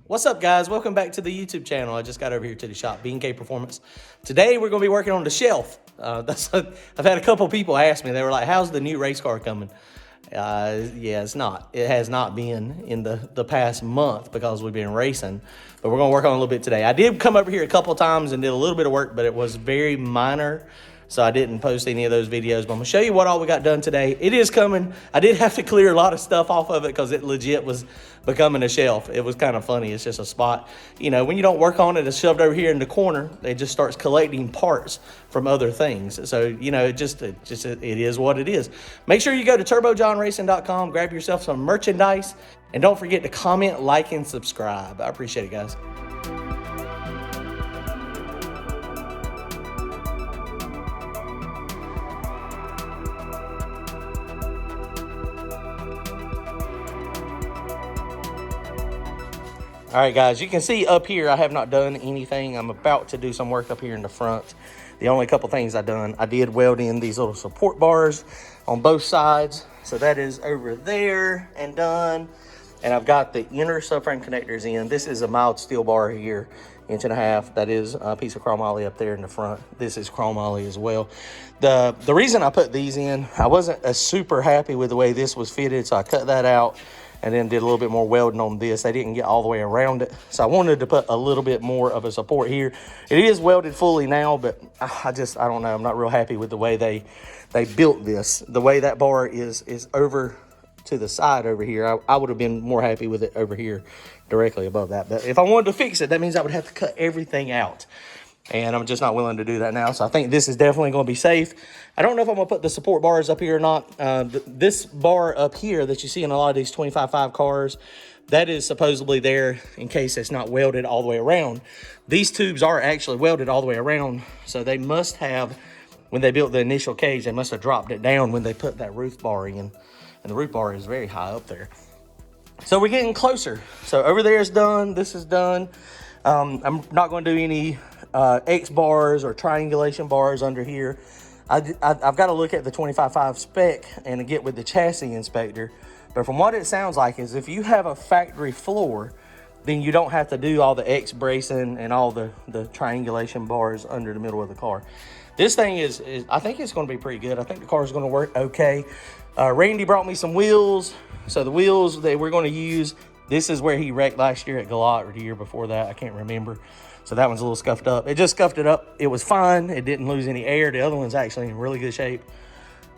What's up, guys? Welcome back to the YouTube channel. I just got over here to the shop, B&K Performance. Today, we're going to be working on the shelf. I've had a couple people ask me. They were like, how's the new race car coming? Yeah, it's not. It has not been in the past month because we've been racing. But we're going to work on it a little bit today. I did come over here a couple times and did a little bit of work, but it was very minor. So I didn't post any of those videos, but I'm gonna show you what all we got done today. It is coming. I did have to clear a lot of stuff off of it because it legit was becoming a shelf. It was kind of funny. It's just a spot. You know, when you don't work on it, it's shoved over here in the corner. It just starts collecting parts from other things. So, you know, it is what it is. Make sure you go to turbojohnracing.com, grab yourself some merchandise, and don't forget to comment, like, and subscribe. I appreciate it, guys. All right, guys, you can see up here, I have not done anything. I'm about to do some work up here in the front. The only couple things I've done, I did weld in these little support bars on both sides. So that is over there and done. And I've got the inner subframe connectors in. This is a mild steel bar here, 1.5 inches. That is a piece of chromoly up there in the front. This is chromoly as well. The reason I put these in, I wasn't super happy with the way this was fitted, so I cut that out and then did a little bit more welding on this. They didn't get all the way around it, so I wanted to put a little bit more of a support here. It is welded fully now, but I don't know. I'm not real happy with the way they built this. The way that bar is over to the side over here, I would have been more happy with it over here directly above that. But if I wanted to fix it, that means I would have to cut everything out. And I'm just not willing to do that now. So I think this is definitely going to be safe. I don't know if I'm going to put the support bars up here or not. This bar up here that you see in a lot of these 25.5 cars, that is supposedly there in case it's not welded all the way around. These tubes are actually welded all the way around. So they must have, when they built the initial cage, they must have dropped it down when they put that roof bar in. And the roof bar is very high up there. So we're getting closer. So over there is done. This is done. I'm not going to do any X bars or triangulation bars under here. I've got to look at the 25.5 spec and get with the chassis inspector. But from what it sounds like is if you have a factory floor, then you don't have to do all the X bracing and all the triangulation bars under the middle of the car. This thing is I think it's going to be pretty good. I think the car is going to work okay. Randy brought me some wheels. So the wheels that we're going to use, this is where he wrecked last year at Galot, or the year before that. I can't remember. So that one's a little scuffed up. It just scuffed it up. It was fine. It didn't lose any air. The other one's actually in really good shape.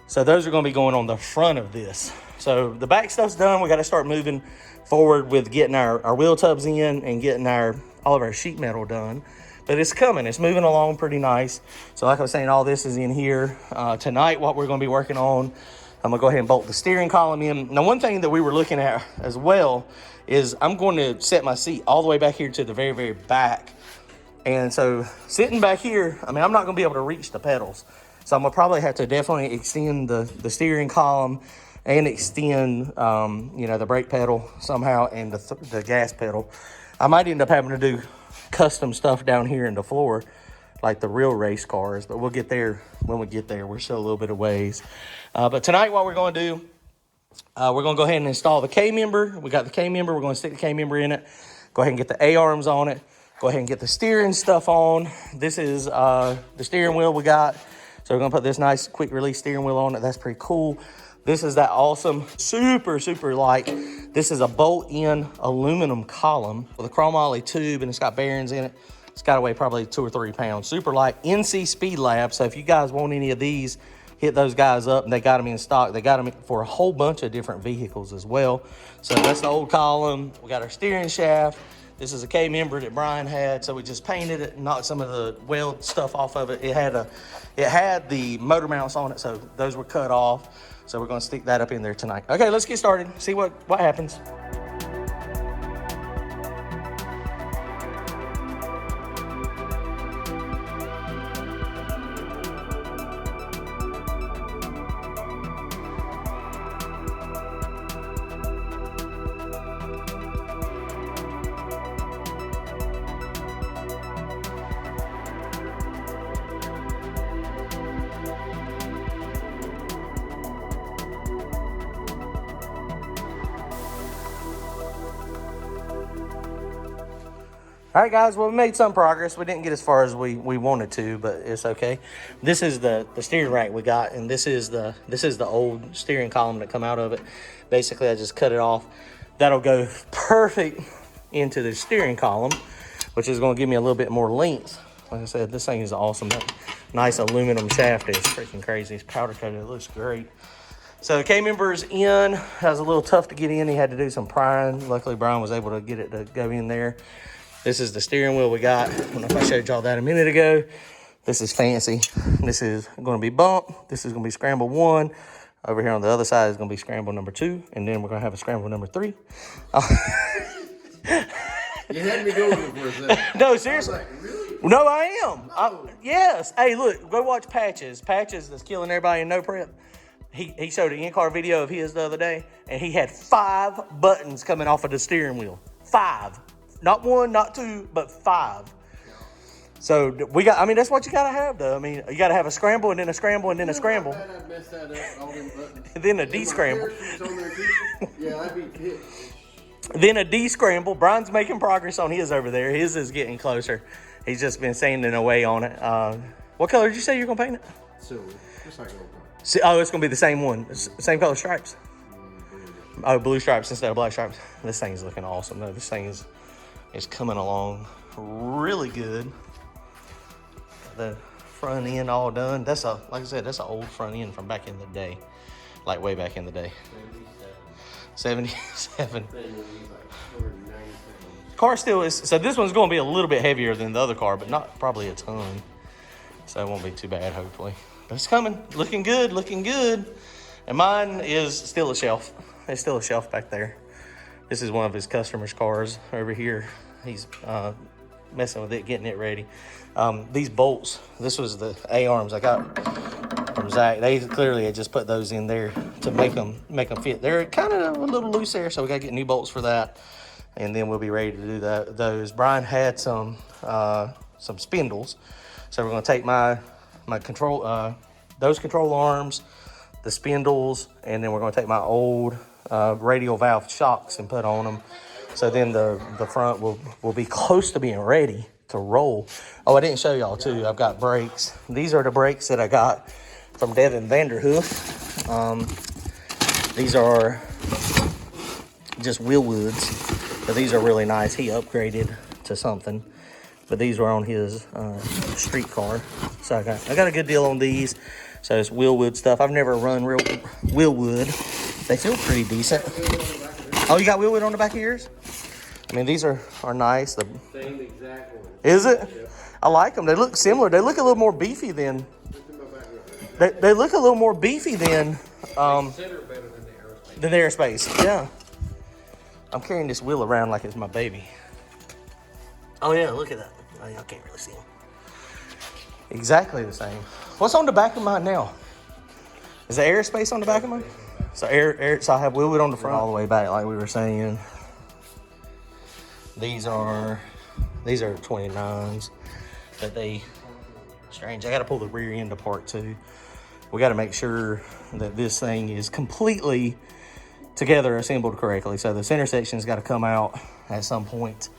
So those are going to be going on the front of this. So the back stuff's done. We got to start moving forward with getting our wheel tubs in and getting all of our sheet metal done. But it's coming. It's moving along pretty nice. So like I was saying, all this is in here. Tonight, what we're going to be working on, I'm going to go ahead and bolt the steering column in. Now, one thing that we were looking at as well is I'm going to set my seat all the way back here to the very, very back. And so sitting back here, I mean, I'm not going to be able to reach the pedals. So I'm going to probably have to definitely extend the steering column and extend, the brake pedal somehow and the gas pedal. I might end up having to do custom stuff down here in the floor like the real race cars, but we'll get there when we get there. We're still a little bit of ways. But tonight what we're going to do, we're going to go ahead and install the K-member. We got the K-member. We're going to stick the K-member in it. Go ahead and get the A-arms on it. Go ahead and get the steering stuff on. This is the steering wheel we got. So we're gonna put this nice quick release steering wheel on it. That's pretty cool. This is that awesome, super, super light. This is a bolt-in aluminum column with a chromoly tube, and it's got bearings in it. It's got to weigh probably 2 or 3 pounds. Super light. NC Speed Lab. So if you guys want any of these, hit those guys up, and they got them in stock. They got them for a whole bunch of different vehicles as well. So that's the old column. We got our steering shaft. This is a K-member that Brian had, so we just painted it and knocked some of the weld stuff off of it. It had the motor mounts on it, so those were cut off. So we're going to stick that up in there tonight. Okay, let's get started. See what happens. All right, guys. Well, we made some progress. We didn't get as far as we wanted to, but it's okay. This is the steering rack we got, and this is the old steering column that come out of it. Basically, I just cut it off. That'll go perfect into the steering column, which is going to give me a little bit more length. Like I said, this thing is awesome. That nice aluminum shaft is freaking crazy. It's powder coated. It looks great. So the K-member's in. That was a little tough to get in. He had to do some prying. Luckily, Brian was able to get it to go in there. This is the steering wheel we got. I don't know if I showed y'all that a minute ago. This is fancy. This is going to be bump. This is going to be scramble 1. Over here on the other side is going to be scramble number 2. And then we're going to have a scramble number 3. You had me go over for a second. No, seriously. I was like, really? No, I am. No. Yes. Hey, look, go watch Patches. Patches that's killing everybody in no prep. He showed an in-car video of his the other day, and he had 5 buttons coming off of the steering wheel. 5. Not 1, not 2, but 5. So we got, I mean, that's what you gotta have though. I mean, you gotta have a scramble and then a scramble and then a scramble. I'd mess that up, all them buttons. And then a D-scramble. Yeah, I'd be hit. Then a D-scramble. Brian's making progress on his over there. His is getting closer. He's just been sanding away on it. What color did you say you're gonna paint it? Silver. Just like old car. Oh, it's gonna be the same one. Same color stripes. Oh, blue stripes instead of black stripes. This thing's looking awesome though. This thing is coming along really good. The front end all done. That's like I said, that's an old front end from back in the day. Like way back in the day. 77. Car still is, so this one's gonna be a little bit heavier than the other car, but not probably a ton. So it won't be too bad, hopefully. But it's coming, looking good, looking good. And mine is still a shelf. There's still a shelf back there. This is one of his customers' cars over here. He's messing with it, getting it ready. These bolts, this was the A-arms I got from Zach. They clearly had just put those in there to make them fit. They're kind of a little loose there, so we gotta get new bolts for that. And then we'll be ready to do those. Brian had some spindles. So we're gonna take my control, those control arms, the spindles, and then we're gonna take my old radial valve shocks and put on them. So then the front will be close to being ready to roll. Oh, I didn't show y'all too. I've got brakes. These are the brakes that I got from Devin Vanderhoof. These are just Wheelwoods, but these are really nice. He upgraded to something, but these were on his street car. So I got a good deal on these. So it's Wheelwood stuff. I've never run real Wheelwood. They feel pretty decent. Oh, you got Wheelwood on the back of yours? I mean, these are nice. Same exact one. Is it? Yeah. I like them. They look similar. They look a little more beefy than. They look a little more beefy than. Consider better than the aerospace. Than the Aerospace. Yeah. I'm carrying this wheel around like it's my baby. Oh yeah, look at that. Oh, y'all can't really see them. Exactly the same. What's on the back of mine now? Is the Aerospace on the back of mine? So so I have Wheelwood on the front all the way back, like we were saying. These are 29s, but they strange. I got to pull the rear end apart too. We got to make sure that this thing is completely together, assembled correctly. So the center section's got to come out at some point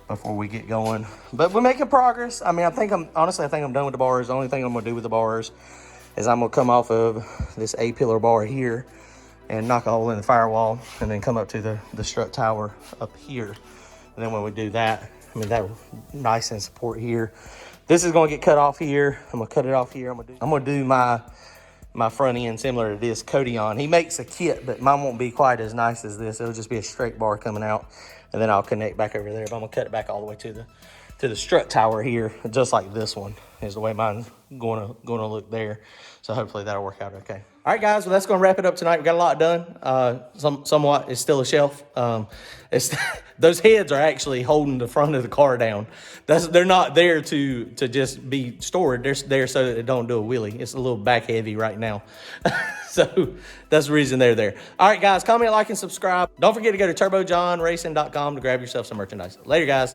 before we get going. But we're making progress. I mean, honestly I think I'm done with the bars. The only thing I'm gonna do with the bars is I'm gonna come off of this A-pillar bar here and knock a hole in the firewall and then come up to the strut tower up here. And then when we do that, I mean, that nice and support here. This is gonna get cut off here. I'm gonna cut it off here. I'm gonna do my front end similar to this Codion. He makes a kit, but mine won't be quite as nice as this. It'll just be a straight bar coming out, and then I'll connect back over there. But I'm gonna cut it back all the way to the strut tower here, just like this one is the way mine's gonna look there. So hopefully that'll work out okay. All right, guys, well, that's gonna wrap it up tonight. We got a lot done. Somewhat is still a shelf. Those heads are actually holding the front of the car down. They're not there to just be stored. They're there so that they don't do a wheelie. It's a little back heavy right now. So that's the reason they're there. All right, guys, comment, like, and subscribe. Don't forget to go to turbojohnracing.com to grab yourself some merchandise. Later, guys.